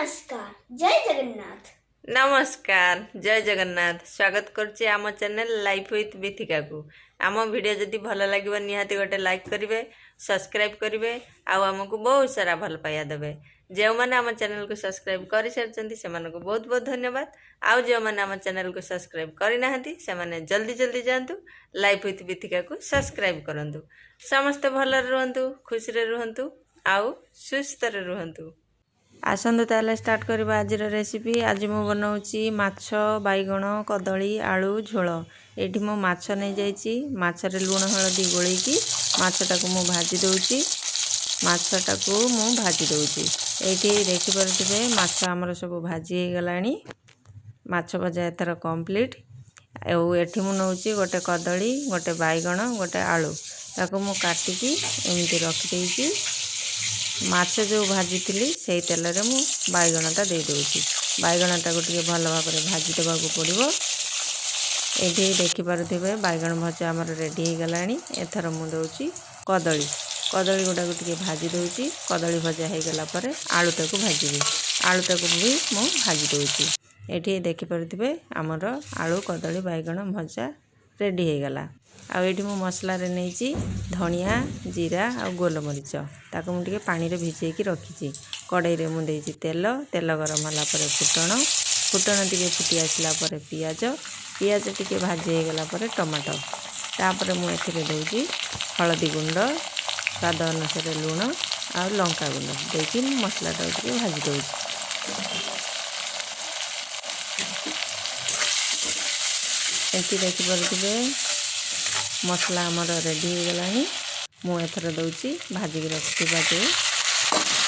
नमस्कार जय जगन्नाथ। नमस्कार जय जगन्नाथ। स्वागत करछि आम चैनल लाइफ विथ बिथिका को। आम वीडियो जदि भल लगे निहाती गोटे लाइक करेंगे, सब्सक्राइब करेंगे, आमको बहुत सारा भल पाया देवे। जो मैंने आम चैनल को सब्सक्राइब कर सारी से बहुत बहुत धन्यवाद। आउ जो मैंने आम चैनल को सब्सक्राइब करना से जल्दी जल्दी जातु लाइफ विथ बिथिका को सब्सक्राइब करूँ। समस्ते भल रुहतु, खुशी रुहतु, आउ सुस्थ रुहतु। आसतु ताले स्टार्ट करवा आज रेसिपी। आज मु बनाऊँगी माछ बैगण कदली आलू झोल। ये मो माछ नहीं जाइए, माछरे लुण हलदी गोलैकी माछटा को भाजी दूची। माछटा को मु भाजी दूची। ये देखिपे माछ आमर सब भाजी हो गलानी। माछ भजा एथर कंप्लीट। एठी मु नौची गोटे कदली गोटे बैगण गोटे आलू ताको मु काटिकी एमती रखिदेची। माछ जो भाजी थी से तेल रे मु बैगणटा दे दूची। बैगणटा को टिके भल भाव भाजी देवा पड़ो। ये देखिपे बैगण भजा आमर रेडी हो गलानी। एथर मु दूची कदली कदली गुड़ा को टिके भाजी दूची। कदली भजा हो गला पर आलूटा को भाजी, आलूटा को भी मु भाजी दूची। ये देखिपे आमर आलू कदली बैगण भजा रेडी हो गला। आउ मु मसला रे नहीं धनिया जीरा आ गोलमरीच ताको मुझे पानी रे भिजेकी रखी। कड़ाई रे मुझे तेल तेल गरम होला पर फुटण फुटण टिके फुटी आसला पर पियाज पियाज टिके भाजी हो गला पर टमाटो तापर मुझे दूची हलदी गुंड स्वाद अनुसार लुण आ लंका गुंड देकी मसलाटा टिके भाजी दूची। एमती देखिपे मसला आमर रेडी हो गलानी। मु एथर दूची भाजिक रखी जो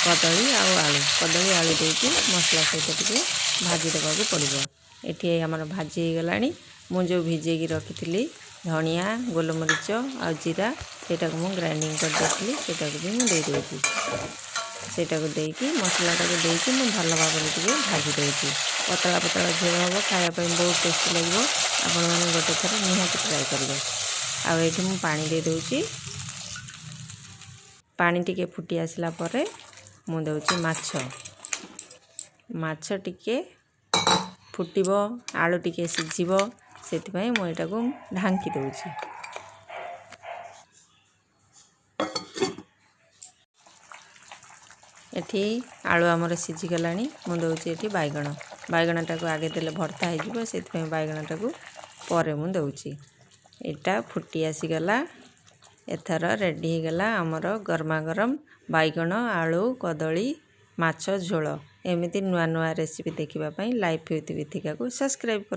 कदली आलू देकी मसला सहित टिके भाजी देवा पड़ो। ये आमर भाजी हो गलानी। मु जो भिजेकी रखी धनिया गोलमरीच आ जीरा सेटा को मु ग्राइंडिंग कर देती। सेटा को भी मुझे दूची। सेटा को देकी मसलाटा को देकी मु भल भाव टिके भाजी दूची। पतला पतला झोल हम खायापी बहुत टेस्टी लगे। आपण मैंने गोटे थर निहाती ट्राए करेंगे। आउ ये मु पानी दे दूची। पानी टिके फुटी आसला परे मु दूची माछ। माछ टिके फुटिबो आलू टिके सिझिबो सेतिपई मु एटा को ढांकी दूची। एठी आलू आमर सिझी गलानी। मु दूची एठी बैगण बैगणटा को आगे देले भर्ता हो जिवो सेतिपई बैगणटा को परे मु दूची। एटा फुटी आसीगला। एथर रेडी हो गला आमर गरमा गरम बैगण आलू कदली माछ झोल। एमती नुआ नुआ रेसिपी देखिबा पई लाइफ विथ बिथिका को सब्सक्राइब कर।